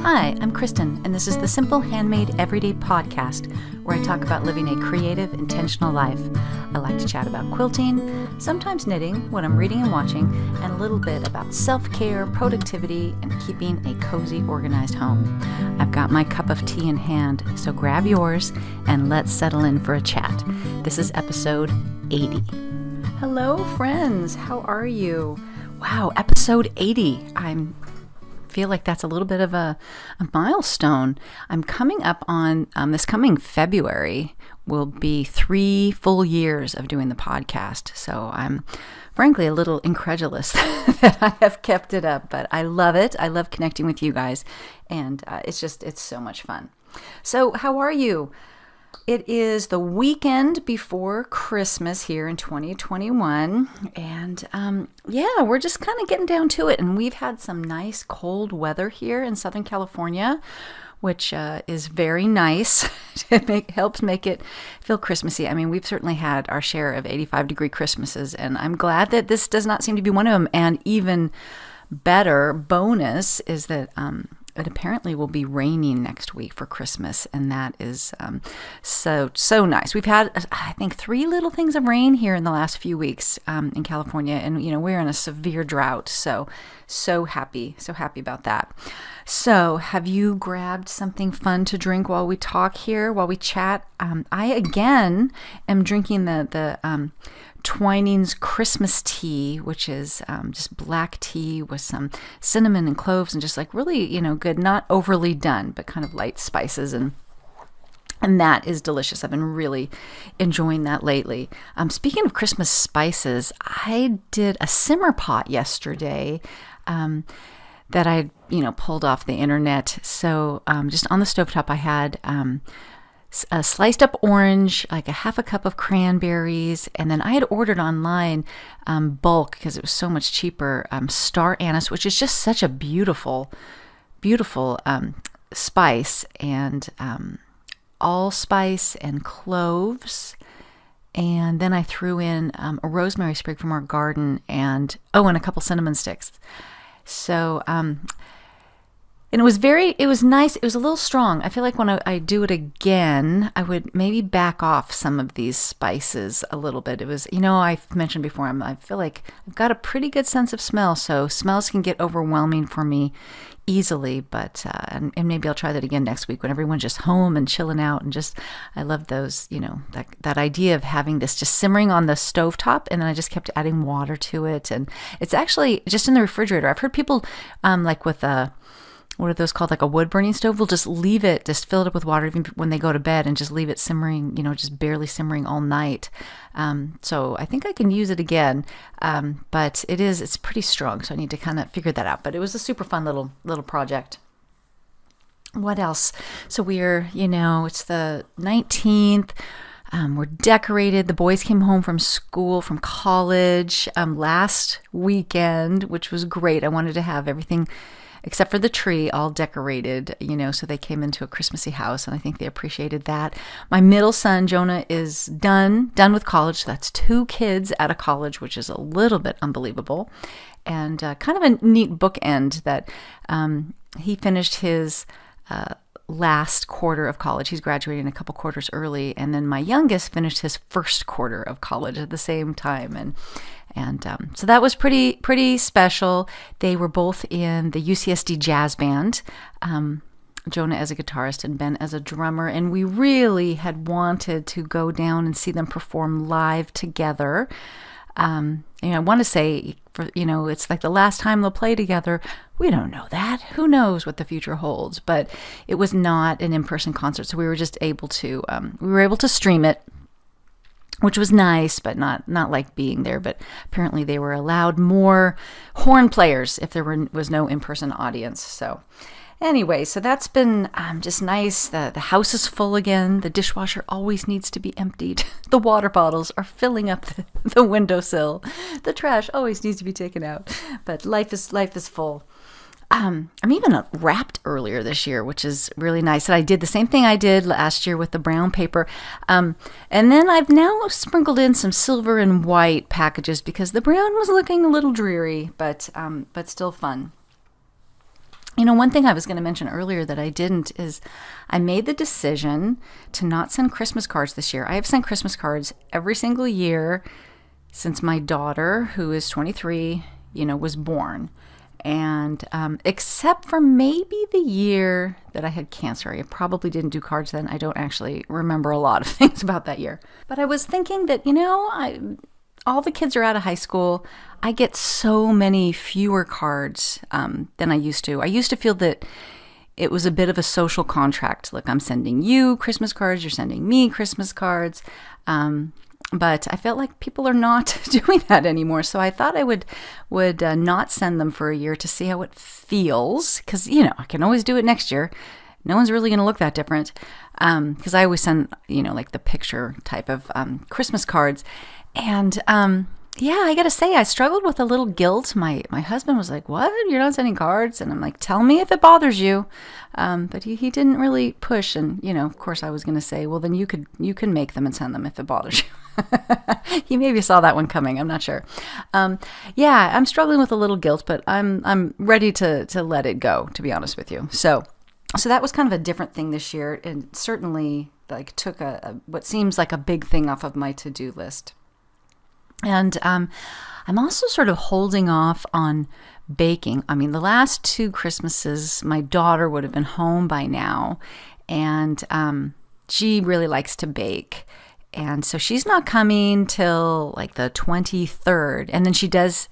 Hi, I'm Kristen, and this is the Simple Handmade Everyday Podcast, where I talk about living a creative, intentional life. I like to chat about quilting, sometimes knitting, what I'm reading and watching, and a little bit about self-care, productivity, and keeping a cozy, organized home. I've got my cup of tea in hand, so grab yours and let's settle in for a chat. This is episode 80. Hello, friends. How are you? Wow, episode 80. I feel like that's a little bit of a milestone. I'm coming up on this coming February will be 3 full years of doing the podcast. So I'm frankly a little incredulous that I have kept it up, but I love it. I love connecting with you guys, and it's so much fun. So how are you? It is the weekend before Christmas here in 2021, and we're just kind of getting down to it, and we've had some nice cold weather here in Southern California, which is very nice. It helps make it feel Christmassy. I mean, we've certainly had our share of 85-degree Christmases, and I'm glad that this does not seem to be one of them, and even better bonus is that it apparently will be raining next week for Christmas, and that is so nice. We've had, I think, 3 little things of rain here in the last few weeks in California, and we're in a severe drought. So happy about that. So, have you grabbed something fun to drink while we talk here, while we chat? I again am drinking the Twinings Christmas tea, which is just black tea with some cinnamon and cloves and just like really, good, not overly done, but kind of light spices, and that is delicious. I've been really enjoying that lately. Speaking of Christmas spices, I did a simmer pot yesterday that I, pulled off the internet. So just on the stovetop, I had a sliced up orange, like a half a cup of cranberries, and then I had ordered online bulk because it was so much cheaper, star anise, which is just such a beautiful spice, and allspice and cloves. And then I threw in a rosemary sprig from our garden, and a couple cinnamon sticks. So, and it was nice. It was a little strong. I feel like when I do it again, I would maybe back off some of these spices a little bit. It was, I've mentioned before, I feel like I've got a pretty good sense of smell, so smells can get overwhelming for me easily, but, and maybe I'll try that again next week when everyone's just home and chilling out, and just, I love those, that idea of having this just simmering on the stovetop, and then I just kept adding water to it, and it's actually just in the refrigerator. I've heard people, like with what are those called? Like a wood burning stove, will just leave it, just fill it up with water even when they go to bed, and just leave it simmering, just barely simmering all night. So I think I can use it again. But it's pretty strong. So I need to kind of figure that out. But it was a super fun little project. What else? So we're, it's the 19th. We're decorated. The boys came home from school, from college, last weekend, which was great. I wanted to have everything except for the tree, all decorated, so they came into a Christmassy house, and I think they appreciated that. My middle son, Jonah, is done with college. So that's 2 kids out of college, which is a little bit unbelievable, and kind of a neat bookend that he finished his last quarter of college. He's graduating a couple quarters early, and then my youngest finished his first quarter of college at the same time, and so that was pretty special. They were both in the UCSD jazz band, Jonah as a guitarist and Ben as a drummer, and we really had wanted to go down and see them perform live together. I want to say, it's like the last time they'll play together. We don't know that. Who knows what the future holds? But it was not an in-person concert, so we were just able to stream it, which was nice, but not like being there. But apparently they were allowed more horn players if there was no in-person audience. So anyway, so that's been just nice. The house is full again. The dishwasher always needs to be emptied. The water bottles are filling up the windowsill. The trash always needs to be taken out. But life is full. I'm even wrapped earlier this year, which is really nice. And I did the same thing I did last year with the brown paper. And then I've now sprinkled in some silver and white packages because the brown was looking a little dreary, but still fun. one thing I was going to mention earlier that I didn't is I made the decision to not send Christmas cards this year. I have sent Christmas cards every single year since my daughter, who is 23, was born. And except for maybe the year that I had cancer, I probably didn't do cards then. I don't actually remember a lot of things about that year. But I was thinking that, all the kids are out of high school. I get so many fewer cards than I used to. I used to feel that it was a bit of a social contract. Look, I'm sending you Christmas cards. You're sending me Christmas cards. But I felt like people are not doing that anymore. So I thought I would not send them for a year to see how it feels. Because, I can always do it next year. No one's really going to look that different. Because I always send, like the picture type of Christmas cards. And I got to say, I struggled with a little guilt. My husband was like, "What? You're not sending cards?" And I'm like, "Tell me if it bothers you." But he didn't really push. And, of course I was going to say, well, then you can make them and send them if it bothers you. He maybe saw that one coming. I'm not sure. I'm struggling with a little guilt, but I'm ready to let it go, to be honest with you. So that was kind of a different thing this year, and certainly took a what seems like a big thing off of my to-do list. And I'm also sort of holding off on baking. I mean, the last 2 Christmases, my daughter would have been home by now, and she really likes to bake. And so she's not coming till the 23rd. And then she does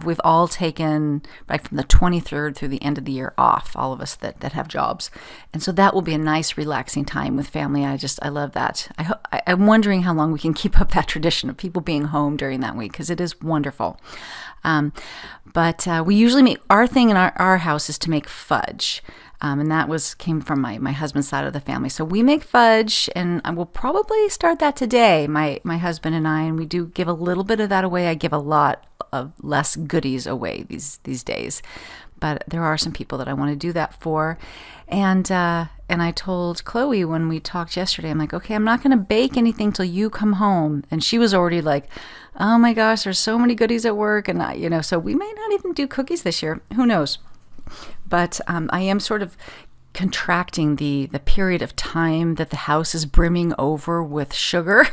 we've all taken from the 23rd through the end of the year off, all of us that have jobs. And so that will be a nice, relaxing time with family. I love that. I'm wondering how long we can keep up that tradition of people being home during that week, because it is wonderful. But we usually our thing in our house is to make fudge. And that came from my husband's side of the family. So we make fudge, and I will probably start that today, my husband and I, and we do give a little bit of that away. I give a lot of less goodies away these days. But there are some people that I want to do that for. And I told Chloe when we talked yesterday, I'm like, okay, I'm not going to bake anything till you come home. And she was already like, oh my gosh, there's so many goodies at work. And so we may not even do cookies this year. Who knows? But I am sort of contracting the period of time that the house is brimming over with sugar,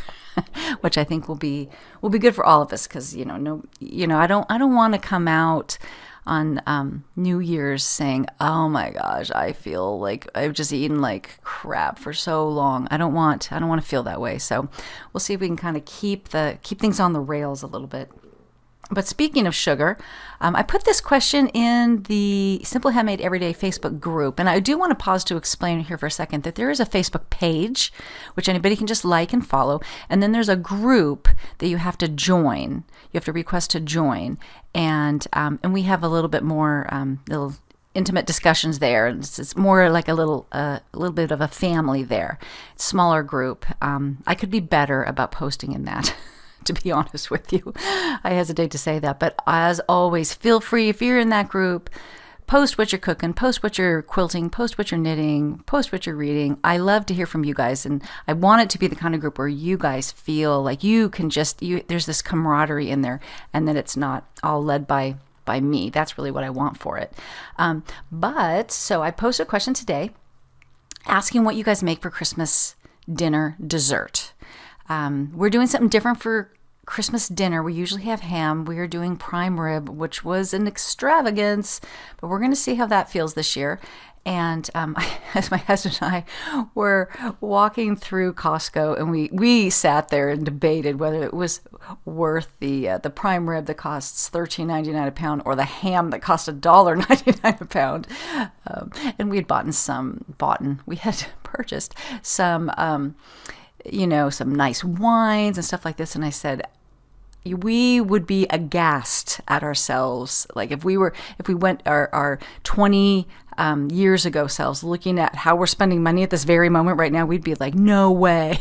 which I think will be good for all of us, because I don't want to come out on New Year's saying, oh my gosh, I feel like I've just eaten like crap for so long. I don't want to feel that way. So we'll see if we can kind of keep things on the rails a little bit. But speaking of sugar, I put this question in the Simple Handmade Everyday Facebook group. And I do want to pause to explain here for a second that there is a Facebook page, which anybody can just like and follow. And then there's a group that you have to join. You have to request to join. And we have a little bit more little intimate discussions there. It's more like a little bit of a family there. Smaller group. I could be better about posting in that. To be honest with you, I hesitate to say that, but as always, feel free, if you're in that group, post what you're cooking, post what you're quilting, post what you're knitting, post what you're reading. I love to hear from you guys, and I want it to be the kind of group where you guys feel like you can there's this camaraderie in there, and that it's not all led by me. That's really what I want for it. So I posted a question today asking what you guys make for Christmas dinner dessert. We're doing something different for Christmas dinner. We usually have ham. We are doing prime rib, which was an extravagance, but we're going to see how that feels this year. And as my husband and I were walking through Costco, and we sat there and debated whether it was worth the prime rib that costs $13.99 a pound, or the ham that costs $1.99 a pound. And we had purchased some some nice wines and stuff like this. And I said, we would be aghast at ourselves. Like if we went our 20 years ago selves looking at how we're spending money at this very moment right now, we'd be like, no way.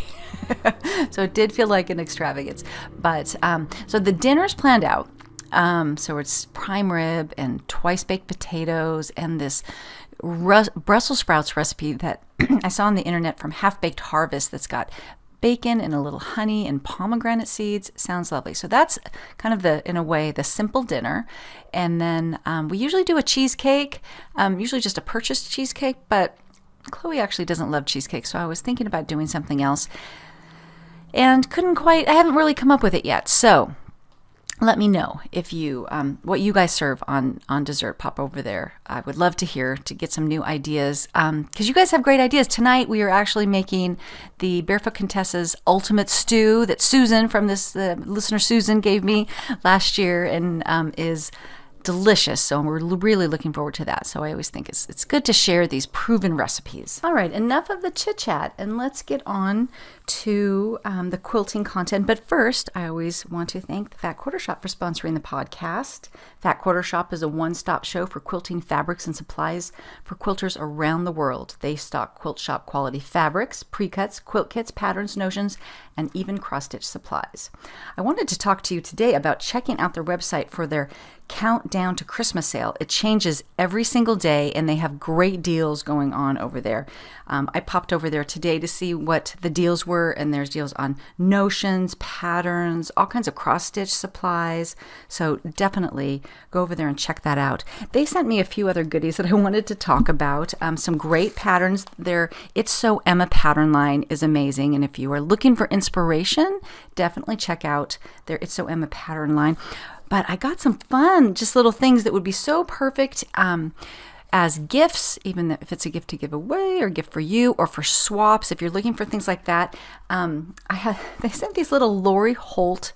So it did feel like an extravagance. But so the dinner's planned out. So it's prime rib and twice baked potatoes and this Brussels sprouts recipe that I saw on the internet from Half Baked Harvest that's got bacon and a little honey and pomegranate seeds. Sounds lovely. So that's kind of in a way, the simple dinner. And then we usually do a cheesecake, usually just a purchased cheesecake, but Chloe actually doesn't love cheesecake, so I was thinking about doing something else and I haven't really come up with it yet. So let me know if you, what you guys serve on dessert. Pop over there. I would love to hear, to get some new ideas, because you guys have great ideas. Tonight we are actually making the Barefoot Contessa's ultimate stew that Susan from the listener Susan gave me last year, and is delicious. So we're really looking forward to that. So I always think it's good to share these proven recipes. All right, enough of the chit chat, and let's get on to the quilting content. But first, I always want to thank the Fat Quarter Shop for sponsoring the podcast. Fat Quarter Shop is a one-stop show for quilting fabrics and supplies for quilters around the world. They stock quilt shop quality fabrics, pre-cuts, quilt kits, patterns, notions, and even cross-stitch supplies. I wanted to talk to you today about checking out their website for their Countdown to Christmas sale. It changes every single day, and they have great deals going on over there. I popped over there today to see what the deals were, and there's deals on notions, patterns, all kinds of cross-stitch supplies. So definitely go over there and check that out. They sent me a few other goodies that I wanted to talk about. Some great patterns. Their It's So Emma pattern line is amazing, and if you are looking for inspiration, definitely check out their It's So Emma pattern line. But I got some fun, just little things that would be so perfect as gifts, even if it's a gift to give away or a gift for you or for swaps. If you're looking for things like that, they sent these little Lori Holt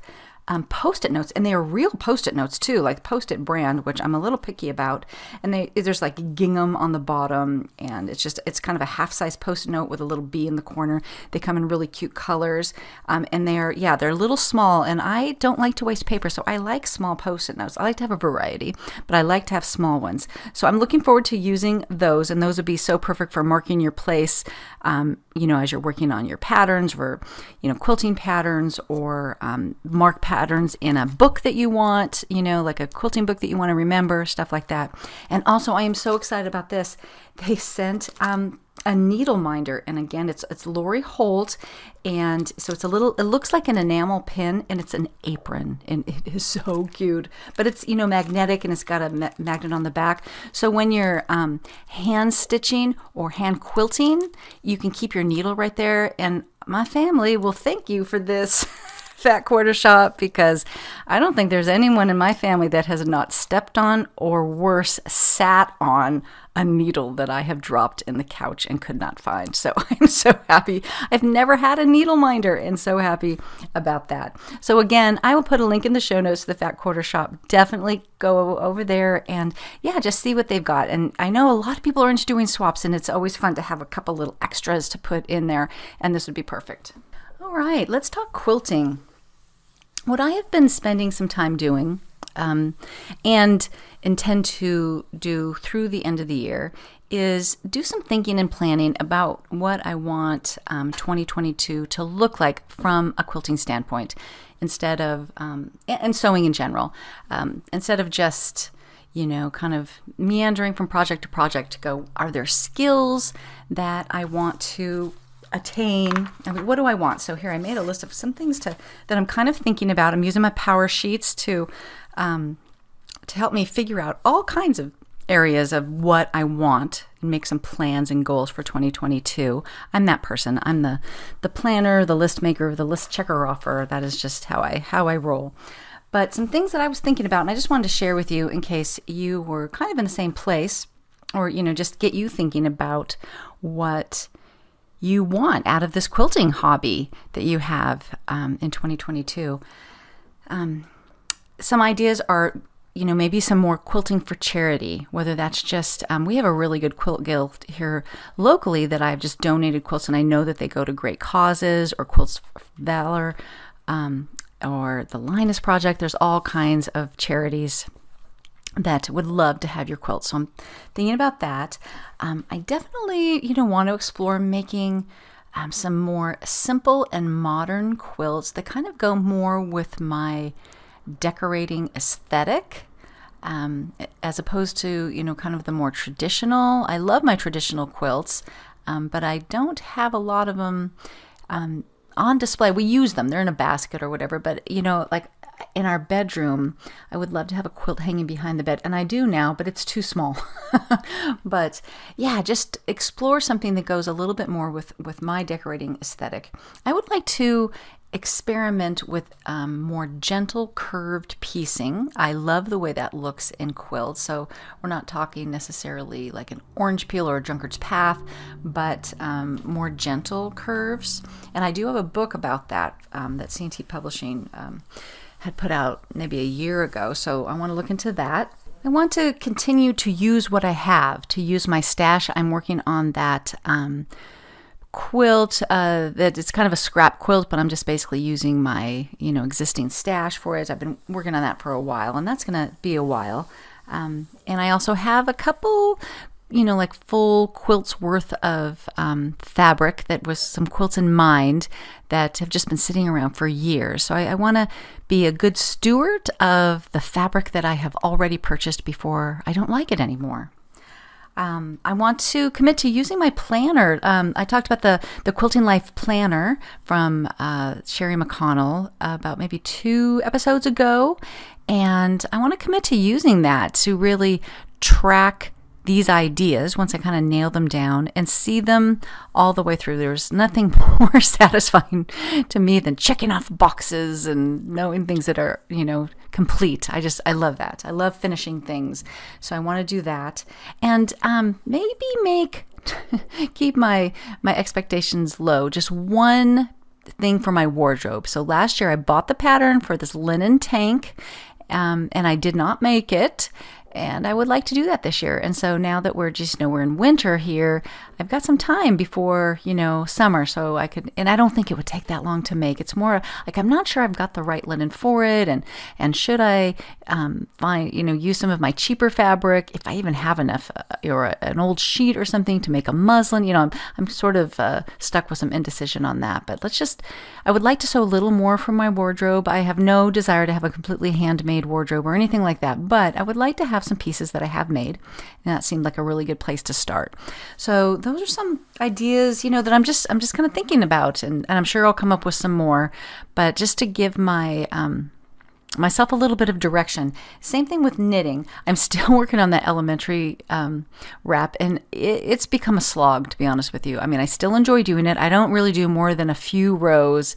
Post-it notes, and they are real Post-it notes too, like Post-it brand, which I'm a little picky about. And there's like gingham on the bottom, and it's kind of a half-size Post-it note with a little bee in the corner. They come in really cute colors, and they're a little small, and I don't like to waste paper, so I like small Post-it notes. I like to have a variety, but I like to have small ones. So I'm looking forward to using those, and those would be so perfect for marking your place, as you're working on your patterns, for quilting patterns, or mark patterns in a book that you want, like a quilting book that you want to remember, stuff like that. And also, I am so excited about this. They sent a needle minder, and again, it's Lori Holt, and so it looks like an enamel pin, and it's an apron, and it is so cute. But it's magnetic, and it's got a magnet on the back. So when you're hand stitching or hand quilting, you can keep your needle right there. And my family will thank you for this. Fat Quarter Shop, because I don't think there's anyone in my family that has not stepped on, or worse, sat on a needle that I have dropped in the couch and could not find. So I'm so happy. I've never had a needle minder, and so happy about that. So again, I will put a link in the show notes to the Fat Quarter Shop. Definitely go over there and just see what they've got. And I know a lot of people are into doing swaps, and it's always fun to have a couple little extras to put in there, and this would be perfect. All right, let's talk quilting. What I have been spending some time doing, and intend to do through the end of the year, is do some thinking and planning about what I want 2022 to look like from a quilting standpoint, instead of, and sewing in general, instead of just, kind of meandering from project to project to go, are there skills that I want to attain? What do I want? So here I made a list of some things that I'm kind of thinking about. I'm using my power sheets to help me figure out all kinds of areas of what I want and make some plans and goals for 2022. I'm that person. I'm the planner, the list maker, the list checker offer. That is just how I roll. But some things that I was thinking about, and I just wanted to share with you in case you were kind of in the same place, or just get you thinking about what you want out of this quilting hobby that you have in 2022. Some ideas are, maybe some more quilting for charity, whether that's just, we have a really good quilt guild here locally that I've just donated quilts, and I know that they go to great causes, or Quilts for Valor, or the Linus Project. There's all kinds of charities that would love to have your quilt. So I'm thinking about that. I definitely, want to explore making some more simple and modern quilts that kind of go more with my decorating aesthetic, as opposed to, kind of the more traditional. I love my traditional quilts, but I don't have a lot of them on display. We use them. They're in a basket or whatever, but like in our bedroom, I would love to have a quilt hanging behind the bed, and I do now, but it's too small. But yeah, just explore something that goes a little bit more with my decorating aesthetic. I would like to experiment with more gentle curved piecing. I love the way that looks in quilts. So we're not talking necessarily like an orange peel or a drunkard's path, but more gentle curves. And I do have a book about that that C&T Publishing had put out maybe a year ago. So I want to look into that. I want to continue to use what I have, to use my stash. I'm working on that quilt that it's kind of a scrap quilt, but I'm just basically using my existing stash for it. I've been working on that for a while, and that's going to be a while. And I also have a couple like full quilts worth of fabric that was some quilts in mind that have just been sitting around for years. So I want to be a good steward of the fabric that I have already purchased before I don't like it anymore. I want to commit to using my planner. I talked about the Quilting Life Planner from Sherry McConnell about maybe 2 episodes ago, and I want to commit to using that to really track these ideas once I kind of nail them down and see them all the way through. There's nothing more satisfying to me than checking off boxes and knowing things that are, complete. I love that. I love finishing things. So I want to do that. And maybe keep my expectations low. Just one thing for my wardrobe. So last year I bought the pattern for this linen tank, and I did not make it. And I would like to do that this year. And so now that we're just, we're in winter here, I've got some time before, summer. So I could, and I don't think it would take that long to make. It's more like, I'm not sure I've got the right linen for it. And should I find, use some of my cheaper fabric, if I even have enough, or an old sheet or something to make a muslin, I'm sort of stuck with some indecision on that. But I would like to sew a little more from my wardrobe. I have no desire to have a completely handmade wardrobe or anything like that, but I would like to have some pieces that I have made, and that seemed like a really good place to start. So those are some ideas, that I'm just kind of thinking about, and I'm sure I'll come up with some more, but just to give my myself a little bit of direction. Same thing with knitting. I'm still working on that elementary wrap, and it's become a slog, to be honest with you. I mean, I still enjoy doing it. I don't really do more than a few rows.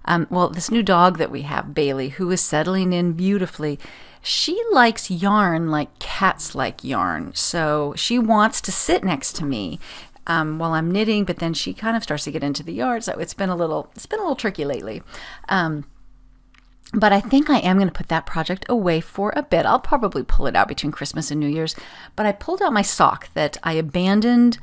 This new dog that we have, Bailey, who is settling in beautifully, she likes yarn like cats like yarn. So she wants to sit next to me while I'm knitting, but then she kind of starts to get into the yard. So it's been a little tricky lately. But I think I am going to put that project away for a bit. I'll probably pull it out between Christmas and New Year's. But I pulled out my sock that I abandoned.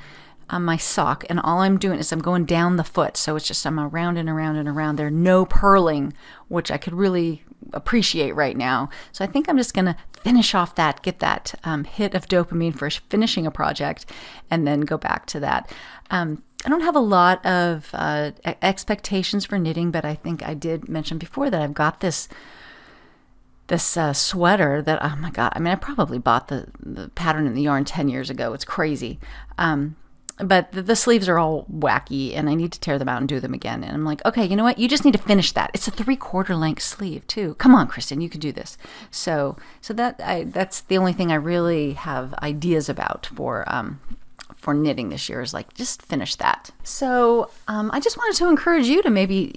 My sock, and all I'm doing is I'm going down the foot, so it's just I'm around and around and around there, no purling, which I could really appreciate right now. So I think I'm just going to finish off that, get that hit of dopamine for finishing a project, and then go back to that. I don't have a lot of expectations for knitting, but I think I did mention before that I've got this sweater that, oh my God, I mean, I probably bought the pattern and the yarn 10 years ago. It's crazy. But the sleeves are all wacky, and I need to tear them out and do them again. And I'm like, okay, you know what? You just need to finish that. It's a 3/4 length sleeve too. Come on, Kristen, you can do this. So that's the only thing I really have ideas about for knitting this year, is like, just finish that. So I just wanted to encourage you to maybe,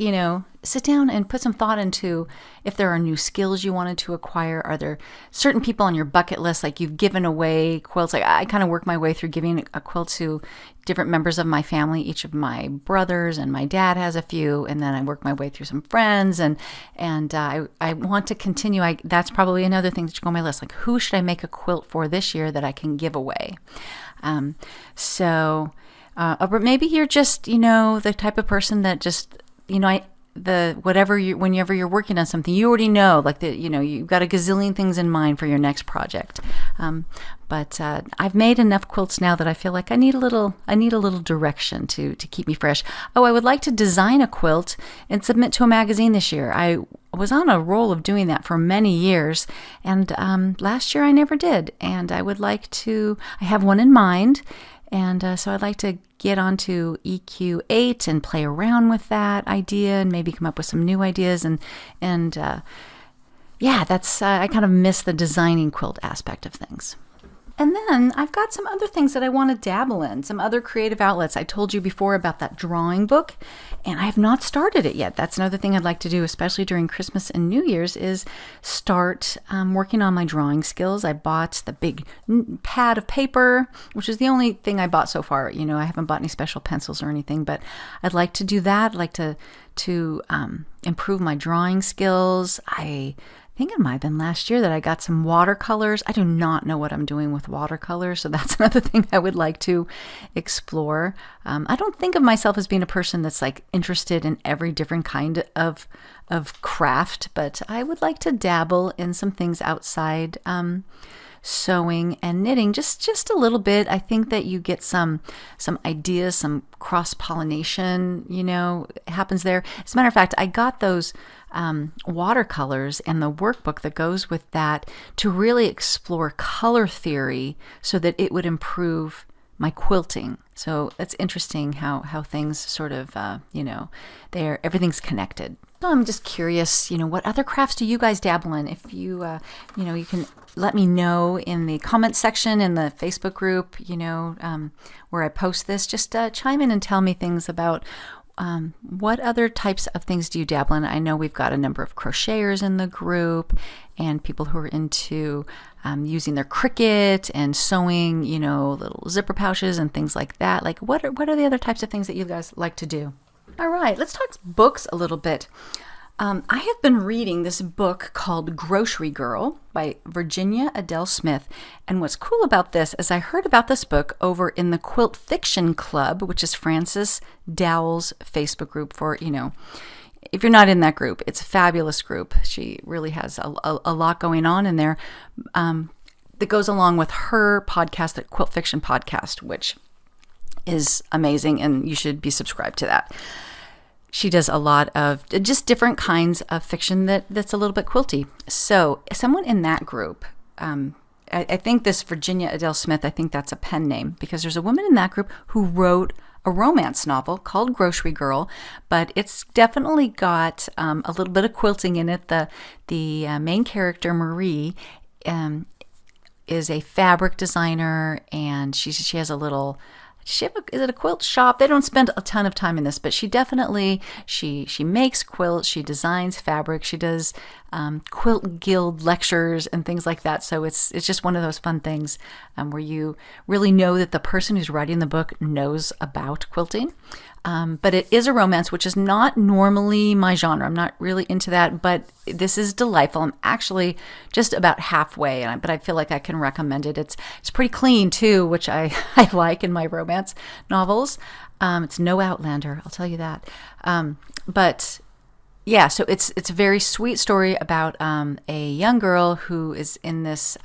sit down and put some thought into if there are new skills you wanted to acquire. Are there certain people on your bucket list, like you've given away quilts? Like I kind of work my way through giving a quilt to different members of my family. Each of my brothers and my dad has a few, and then I work my way through some friends, and I want to continue. That's probably another thing that should go on my list. Like, who should I make a quilt for this year that I can give away? But maybe you're just, the type of person that just, whenever you're working on something, you already know, like you've got a gazillion things in mind for your next project. But I've made enough quilts now that I feel like I need a little direction to keep me fresh. Oh, I would like to design a quilt and submit to a magazine this year. I was on a roll of doing that for many years, and last year I never did. And I would like to. I have one in mind. And so I'd like to get onto EQ8 and play around with that idea and maybe come up with some new ideas. That's I kind of miss the designing quilt aspect of things. And then I've got some other things that I want to dabble in, some other creative outlets. I told you before about that drawing book, and I have not started it yet. That's another thing I'd like to do, especially during Christmas and New Year's, is start working on my drawing skills. I bought the big pad of paper, which is the only thing I bought so far. I haven't bought any special pencils or anything, but I'd like to do that. I'd like to improve my drawing skills. I think it might have been last year that I got some watercolors. I do not know what I'm doing with watercolors, so that's another thing I would like to explore. I don't think of myself as being a person that's like interested in every different kind of craft, but I would like to dabble in some things outside sewing and knitting just a little bit. I think that you get some ideas, some cross-pollination, happens there. As a matter of fact, I got those watercolors and the workbook that goes with that to really explore color theory so that it would improve my quilting. So that's interesting how things sort of, everything's connected. So I'm just curious, what other crafts do you guys dabble in? If you, you can let me know in the comment section in the Facebook group, where I post this. Just chime in and tell me things about what other types of things do you dabble in? I know we've got a number of crocheters in the group and people who are into using their Cricut and sewing, little zipper pouches and things like that. Like, what are the other types of things that you guys like to do? All right, let's talk books a little bit. I have been reading this book called Grocery Girl by Virginia Adele Smith. And what's cool about this is I heard about this book over in the Quilt Fiction Club, which is Frances Dowell's Facebook group for, if you're not in that group, it's a fabulous group. She really has a lot going on in there that goes along with her podcast, the Quilt Fiction Podcast, which is amazing, and you should be subscribed to that. She does a lot of just different kinds of fiction that's a little bit quilty. So someone in that group, I think this Virginia Adele Smith, I think that's a pen name, because there's a woman in that group who wrote a romance novel called Grocery Girl, but it's definitely got a little bit of quilting in it. The main character, Marie, is a fabric designer, and she has a little... is it a quilt shop? They don't spend a ton of time in this, but she definitely, she makes quilts, she designs fabric, she does quilt guild lectures and things like that. So it's just one of those fun things where you really know that the person who's writing the book knows about quilting. But it is a romance, which is not normally my genre. I'm not really into that, but this is delightful. I'm actually just about halfway, but I feel like I can recommend it. It's pretty clean too, which I like in my romance novels. It's no Outlander, I'll tell you that. But yeah, so it's a very sweet story about a young girl who is in this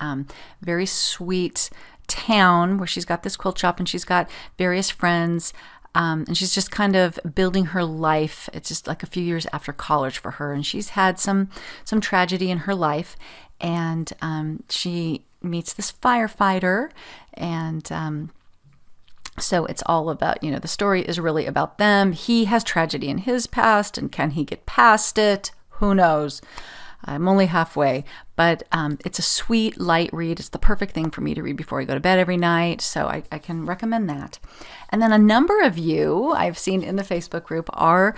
very sweet town where she's got this quilt shop and she's got various friends. And she's just kind of building her life. It's just like a few years after college for her, and she's had some tragedy in her life, and she meets this firefighter, and so it's all about, the story is really about them. He has tragedy in his past, and can he get past it? Who knows? I'm only halfway, but it's a sweet, light read. It's the perfect thing for me to read before I go to bed every night, so I can recommend that. And then a number of you I've seen in the Facebook group are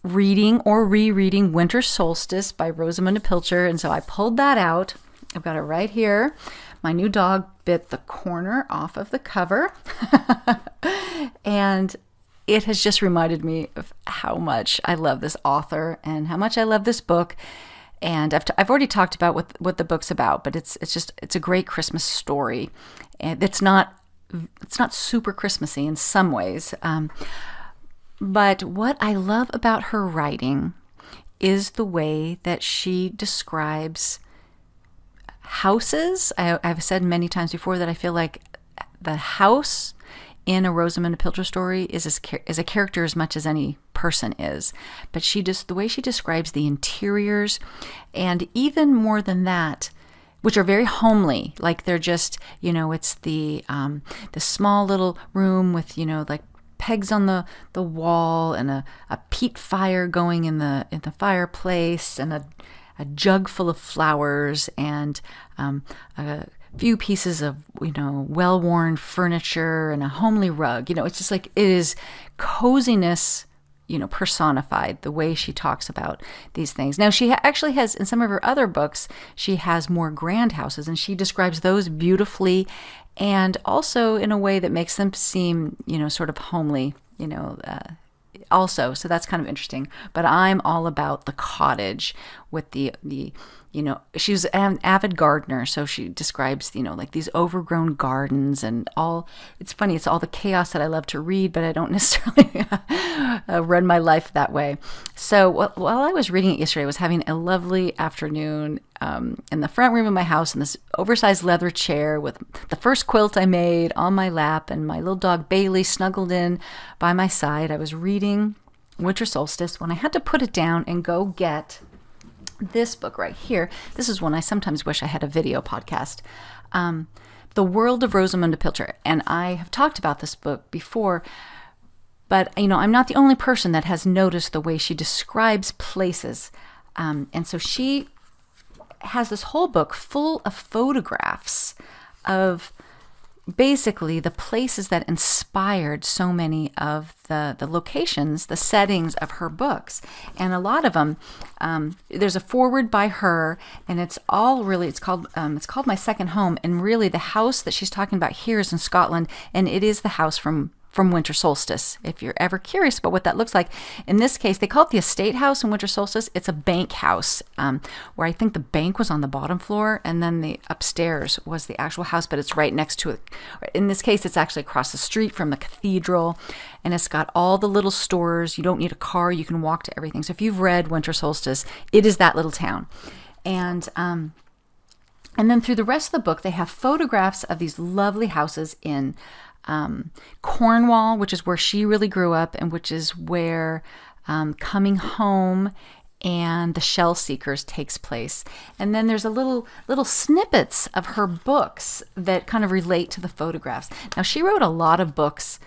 reading or rereading Winter Solstice by Rosamunde Pilcher, and so I pulled that out. I've got it right here. My new dog bit the corner off of the cover, and it has just reminded me of how much I love this author and how much I love this book. And I've already talked about what the book's about, but it's a great Christmas story, and it's not super Christmassy in some ways. But what I love about her writing is the way that she describes houses. I've said many times before that I feel like the house in a Rosamunde Pilcher story is a character as much as any person is. But the way she describes the interiors, and even more than that, which are very homely. Like they're just, it's the small little room with, like pegs on the wall and a peat fire going in the fireplace and a jug full of flowers and a few pieces of, well-worn furniture and a homely rug. It's just like, it is coziness, personified, the way she talks about these things. Now, she actually has, in some of her other books, she has more grand houses, and she describes those beautifully and also in a way that makes them seem, sort of homely, also. So that's kind of interesting. But I'm all about the cottage with the she's an avid gardener. So she describes, like these overgrown gardens and all. It's funny. It's all the chaos that I love to read, but I don't necessarily run my life that way. So while I was reading it yesterday, I was having a lovely afternoon in the front room of my house in this oversized leather chair with the first quilt I made on my lap and my little dog Bailey snuggled in by my side. I was reading Winter Solstice when I had to put it down and go get this book right here. This is one I sometimes wish I had a video podcast. The World of Rosamunde Pilcher. And I have talked about this book before, but I'm not the only person that has noticed the way she describes places. And so she has this whole book full of photographs of basically the places that inspired so many of the locations, the settings of her books. And a lot of them, there's a foreword by her, and it's called My Second Home. And really the house that she's talking about here is in Scotland, and it is the house from Winter Solstice, if you're ever curious about what that looks like. In this case, they call it the estate house in Winter Solstice. It's a bank house, where I think the bank was on the bottom floor, and then the upstairs was the actual house, but it's right next to it. In this case, it's actually across the street from the cathedral, and it's got all the little stores. You don't need a car. You can walk to everything. So if you've read Winter Solstice, it is that little town. And then through the rest of the book, they have photographs of these lovely houses in Cornwall, which is where she really grew up, and which is where Coming Home and The Shell Seekers takes place. And then there's a little snippets of her books that kind of relate to the photographs. Now, she wrote a lot of books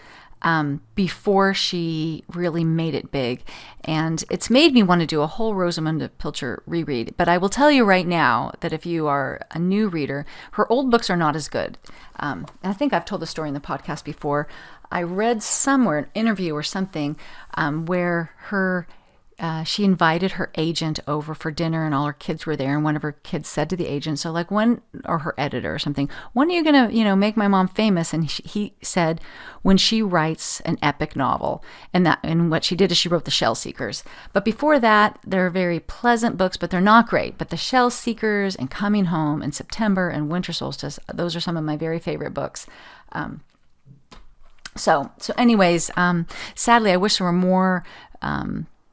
before she really made it big, and it's made me want to do a whole Rosamunde Pilcher reread. But I will tell you right now that if you are a new reader, her old books are not as good. And I think I've told the story in the podcast before. I read somewhere, an interview or something, where she invited her agent over for dinner, and all her kids were there, and one of her kids said to the agent, or her editor or something, when are you going to, make my mom famous? And he said, when she writes an epic novel. And what she did is she wrote The Shell Seekers. But before that, they're very pleasant books, but they're not great. But The Shell Seekers and Coming Home and September and Winter Solstice, those are some of my very favorite books. So anyways, sadly, I wish there were more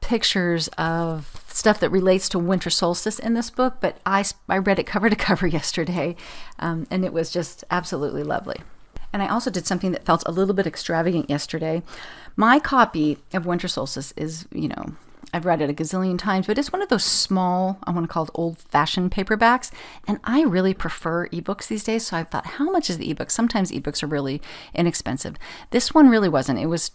pictures of stuff that relates to Winter Solstice in this book, but I read it cover to cover yesterday, and it was just absolutely lovely. And I also did something that felt a little bit extravagant yesterday. My copy of Winter Solstice is, I've read it a gazillion times, but it's one of those small, I want to call it old-fashioned paperbacks, and I really prefer ebooks these days, so I thought, how much is the ebook? Sometimes ebooks are really inexpensive. This one really wasn't. It was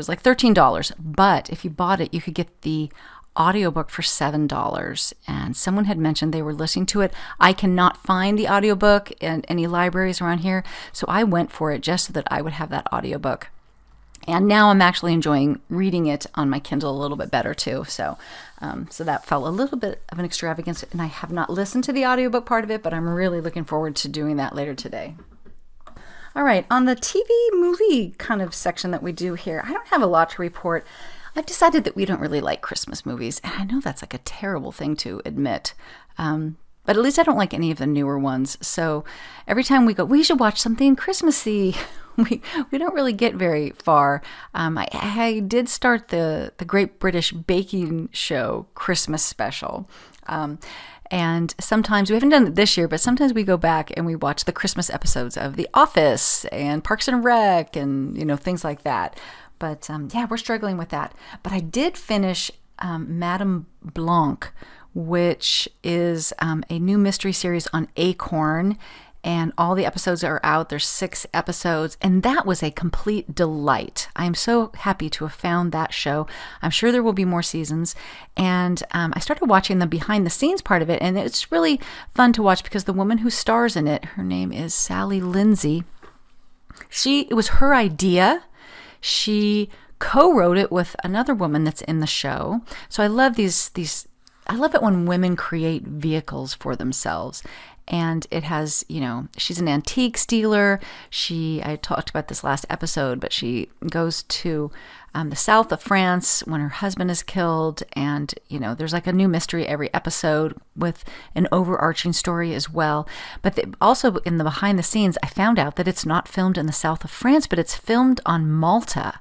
like $13, but if you bought it, you could get the audiobook for $7. And someone had mentioned they were listening to it. I cannot find the audiobook in any libraries around here, so I went for it just so that I would have that audiobook. And now I'm actually enjoying reading it on my Kindle a little bit better too. So that felt a little bit of an extravagance, and I have not listened to the audiobook part of it, but I'm really looking forward to doing that later today. All right, on the TV movie kind of section that we do here, I don't have a lot to report. I've decided that we don't really like Christmas movies, and I know that's like a terrible thing to admit, but at least I don't like any of the newer ones. So every time we go, we should watch something Christmassy, we don't really get very far. I did start the Great British Baking Show Christmas special. And sometimes, we haven't done it this year, but sometimes we go back and we watch the Christmas episodes of The Office and Parks and Rec and, things like that. But we're struggling with that. But I did finish Madame Blanc, which is a new mystery series on Acorn. And all the episodes are out. There's 6 episodes, and that was a complete delight. I'm so happy to have found that show. I'm sure there will be more seasons. And I started watching the behind the scenes part of it, and it's really fun to watch because the woman who stars in it, her name is Sally Lindsay. It was her idea. She co-wrote it with another woman that's in the show. So I love I love it when women create vehicles for themselves. And it has, she's an antiques dealer. I talked about this last episode, but she goes to the south of France when her husband is killed. And, there's like a new mystery every episode with an overarching story as well. But also in the behind the scenes, I found out that it's not filmed in the south of France, but it's filmed on Malta,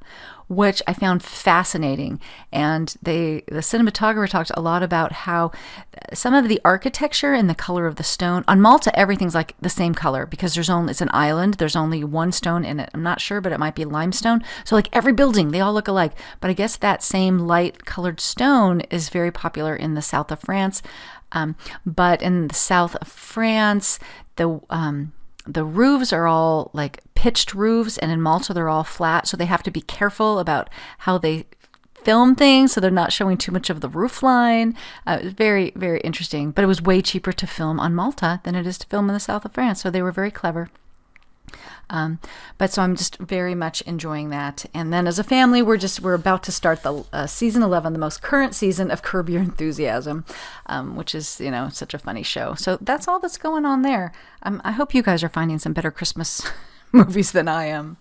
which I found fascinating. And the cinematographer talked a lot about how some of the architecture and the color of the stone on Malta, everything's like the same color because it's an island. There's only one stone in it. I'm not sure, but it might be limestone. So like every building, they all look alike. But I guess that same light colored stone is very popular in the south of France. But in the south of France, the roofs are all like pitched roofs, and in Malta they're all flat, so they have to be careful about how they film things so they're not showing too much of the roof line. It was very, very interesting, but it was way cheaper to film on Malta than it is to film in the south of France, so they were very clever. But so I'm just very much enjoying that. And then as a family, we're about to start the season 11, the most current season of Curb Your Enthusiasm, which is, such a funny show. So that's all that's going on there. I hope you guys are finding some better Christmas movies than I am.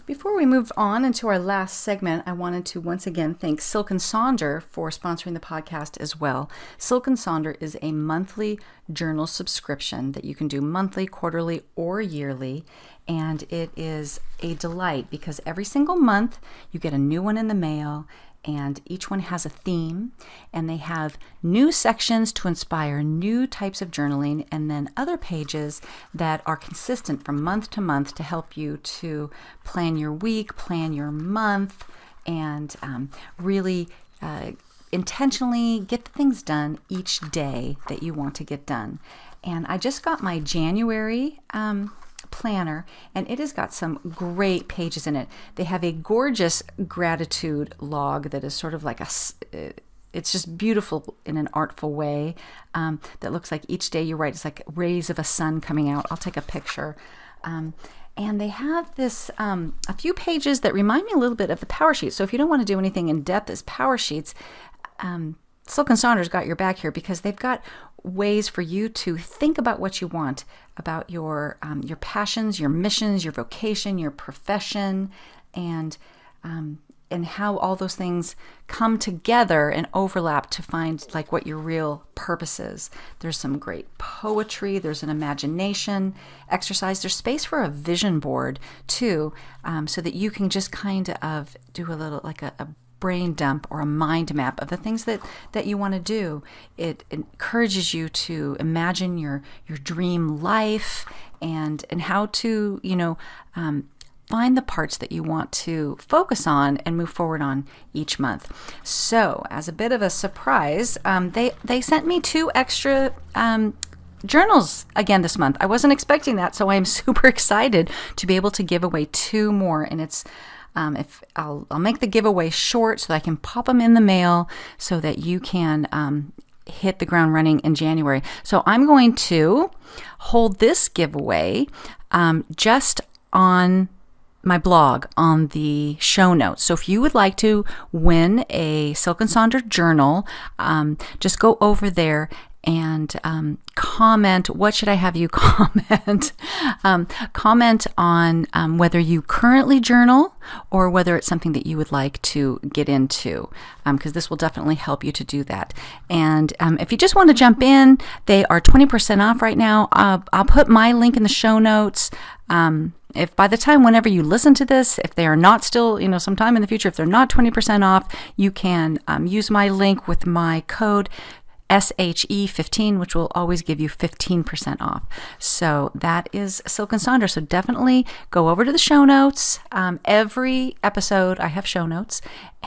Before we move on into our last segment, I wanted to once again thank Silk and Sonder for sponsoring the podcast as well. Silk and Sonder is a monthly journal subscription that you can do monthly, quarterly, or yearly. And it is a delight because every single month you get a new one in the mail, and each one has a theme, and they have new sections to inspire new types of journaling, and then other pages that are consistent from month to month to help you to plan your week, plan your month, and really intentionally get the things done each day that you want to get done. And I just got my January planner, and it has got some great pages in it. They have a gorgeous gratitude log that is sort of like it's just beautiful in an artful way, that looks like each day you write, it's like rays of a sun coming out. I'll take a picture. And they have this, a few pages that remind me a little bit of the power sheets. So if you don't want to do anything in depth as power sheets, Silk and Sonder's got your back here because they've got ways for you to think about what you want, about your passions, your missions, your vocation, your profession, and how all those things come together and overlap to find like what your real purpose is. There's some great poetry. There's an imagination exercise. There's space for a vision board too, so that you can just kind of do a little like a brain dump or a mind map of the things that you want to do. It encourages you to imagine your dream life and how to find the parts that you want to focus on and move forward on each month. So as a bit of a surprise, they sent me 2 extra journals again this month. I wasn't expecting that, so I am super excited to be able to give away 2 more, and it's if I'll make the giveaway short so that I can pop them in the mail so that you can hit the ground running in January. So I'm going to hold this giveaway just on my blog on the show notes. So if you would like to win a Silk and Sonder journal, just go over there and comment. What should I have you comment? Comment on whether you currently journal or whether it's something that you would like to get into, because this will definitely help you to do that. And if you just want to jump in, they are 20% off right now. I'll put my link in the show notes. If by the time whenever you listen to this, if they are not still, sometime in the future, if they're not 20% off, you can use my link with my code SHE15, which will always give you 15% off. So that is Silk and Sonder. So definitely go over to the show notes. Every episode I have show notes,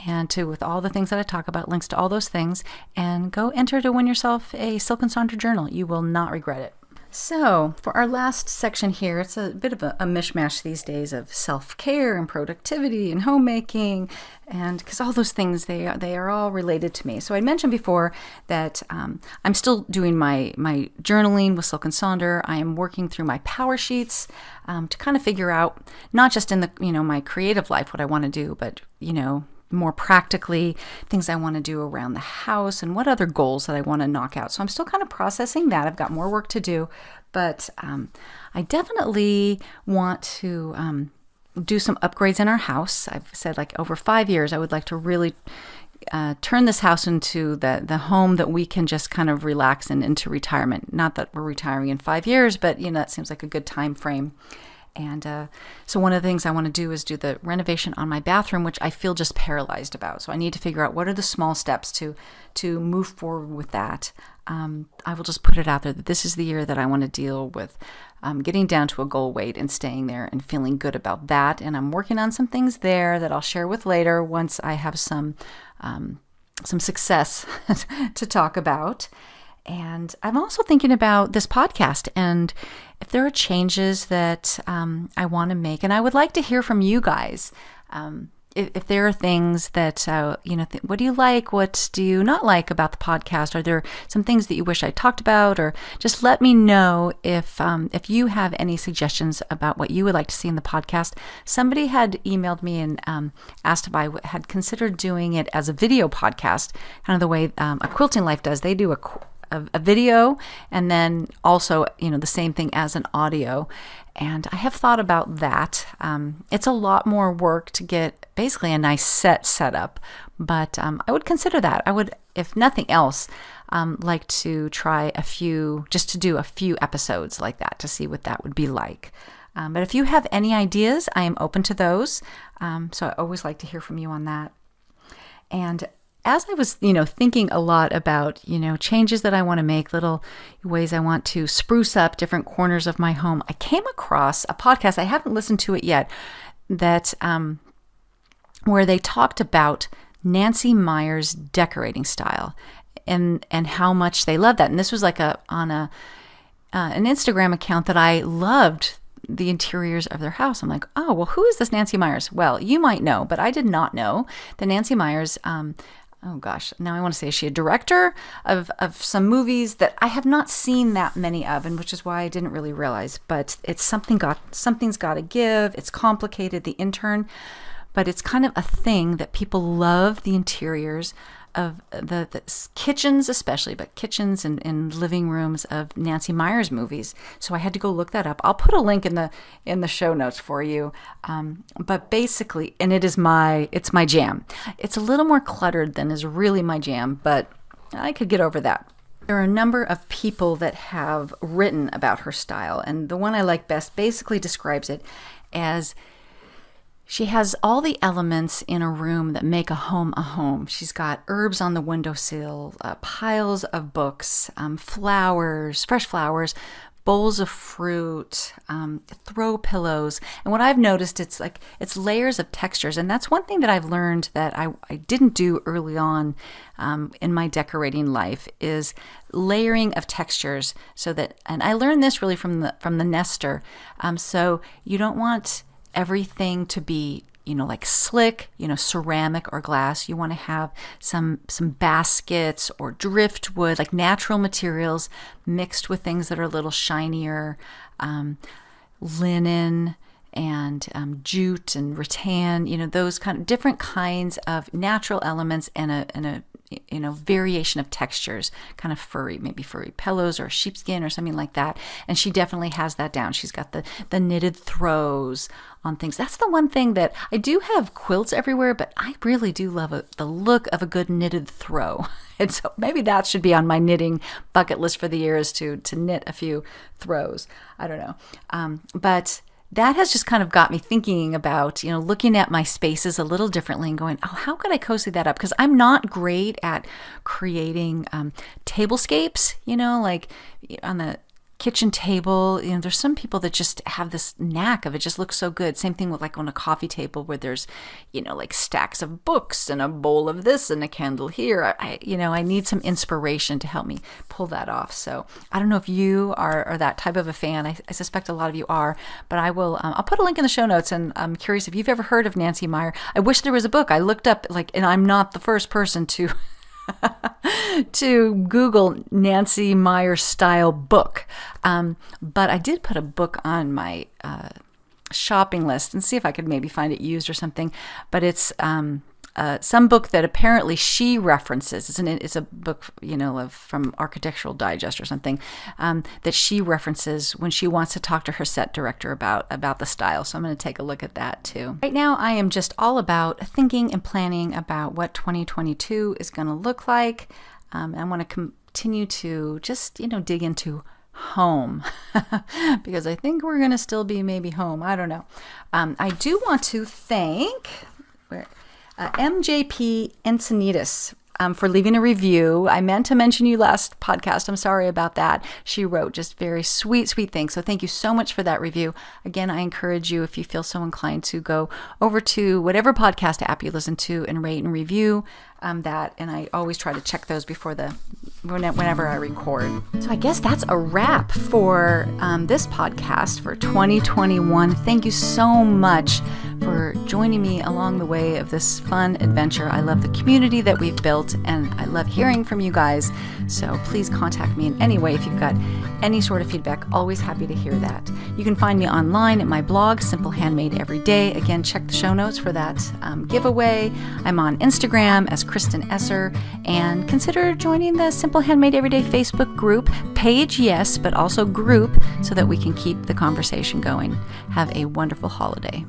and with all the things that I talk about, links to all those things, and go enter to win yourself a Silk and Sonder journal. You will not regret it. So for our last section here, it's a bit of a mishmash these days of self-care and productivity and homemaking, and because all those things, they are all related to me. So I mentioned before that I'm still doing my journaling with Silk and Sonder. I am working through my power sheets to kind of figure out, not just in the my creative life what I want to do, but more practically things I want to do around the house and what other goals that I want to knock out. So I'm still kind of processing that. I've got more work to do, but I definitely want to do some upgrades in our house. I've said over 5 years, I would like to really turn this house into the home that we can just kind of relax in, into retirement. Not that we're retiring in 5 years, but that seems like a good time frame. And so one of the things I want to do is do the renovation on my bathroom, which I feel just paralyzed about. So I need to figure out what are the small steps to move forward with that. I will just put it out there that this is the year that I want to deal with getting down to a goal weight and staying there and feeling good about that. And I'm working on some things there that I'll share with later once I have some success to talk about. And I'm also thinking about this podcast and if there are changes that I want to make. And I would like to hear from you guys. If there are things that, what do you like? What do you not like about the podcast? Are there some things that you wish I talked about? Or just let me know if you have any suggestions about what you would like to see in the podcast. Somebody had emailed me and asked if I had considered doing it as a video podcast, kind of the way A Quilting Life does. They do a video and then also the same thing as an audio, and I have thought about that. It's a lot more work to get basically a nice set up, but I would consider that. I would, if nothing else, like to try just to do a few episodes like that to see what that would be like. But if you have any ideas, I am open to those. So I always like to hear from you on that. And as I was, thinking a lot about, changes that I want to make, little ways I want to spruce up different corners of my home, I came across a podcast. I haven't listened to it yet, that where they talked about Nancy Meyers' decorating style and how much they love that. And this was on an Instagram account that I loved the interiors of their house. I'm like, oh, well, who is this Nancy Meyers? Well, you might know, but I did not know that Nancy Meyers, oh gosh, now I want to say, is she a director of some movies that I have not seen that many of, and which is why I didn't really realize, but it's something's got to give. It's complicated, The Intern, but it's kind of a thing that people love the interiors of the kitchens especially, but kitchens and living rooms of Nancy Meyers movies. So I had to go look that up. I'll put a link in the show notes for you. But basically, and it's my jam. It's a little more cluttered than is really my jam, but I could get over that. There are a number of people that have written about her style, and the one I like best basically describes it as she has all the elements in a room that make a home a home. She's got herbs on the windowsill, piles of books, flowers, fresh flowers, bowls of fruit, throw pillows. And what I've noticed, it's layers of textures. And that's one thing that I've learned that I didn't do early on in my decorating life, is layering of textures. And I learned this really from the nester. So you don't want everything to be, like slick, ceramic or glass. You want to have some baskets or driftwood, like natural materials mixed with things that are a little shinier, linen and jute and rattan, those kind of different kinds of natural elements and a variation of textures, kind of maybe furry pillows or sheepskin or something like that. And she definitely has that down. She's got the knitted throws on things. That's the one thing that I do have quilts everywhere, but I really do love the look of a good knitted throw. And so maybe that should be on my knitting bucket list for the year, is to knit a few throws. I don't know. But that has just kind of got me thinking about, looking at my spaces a little differently and going, oh, how could I cozy that up? Because I'm not great at creating tablescapes, like on the kitchen table. There's some people that just have this knack of it, just looks so good. Same thing with like on a coffee table where there's, like stacks of books and a bowl of this and a candle here. I need some inspiration to help me pull that off. So I don't know if you are that type of a fan. I suspect a lot of you are, but I will, I'll put a link in the show notes, and I'm curious if you've ever heard of Nancy Meyers. I wish there was a book. I looked up and I'm not the first person to to Google Nancy Meyers style book. But I did put a book on my shopping list and see if I could maybe find it used or something. But it's some book that apparently she references. It's a book, from Architectural Digest or something, that she references when she wants to talk to her set director about the style. So I'm going to take a look at that too. Right now, I am just all about thinking and planning about what 2022 is going to look like. I want to continue to just, dig into home because I think we're going to still be maybe home. I don't know. I do want to thank MJP Encinitas for leaving a review. I meant to mention you last podcast. I'm sorry about that. She wrote just very sweet things. So thank you so much for that review. Again, I encourage you, if you feel so inclined, to go over to whatever podcast app you listen to and rate and review that. And I always try to check those whenever I record. So I guess that's a wrap for this podcast for 2021. Thank you so much for joining me along the way of this fun adventure. I love the community that we've built, and I love hearing from you guys. So please contact me in any way if you've got any sort of feedback. Always happy to hear that. You can find me online at my blog, Simple Handmade Everyday. Again, check the show notes for that giveaway. I'm on Instagram as Kristen Esser, and consider joining the Simple Handmade Everyday Facebook group. Page, yes, but also group, so that we can keep the conversation going. Have a wonderful holiday.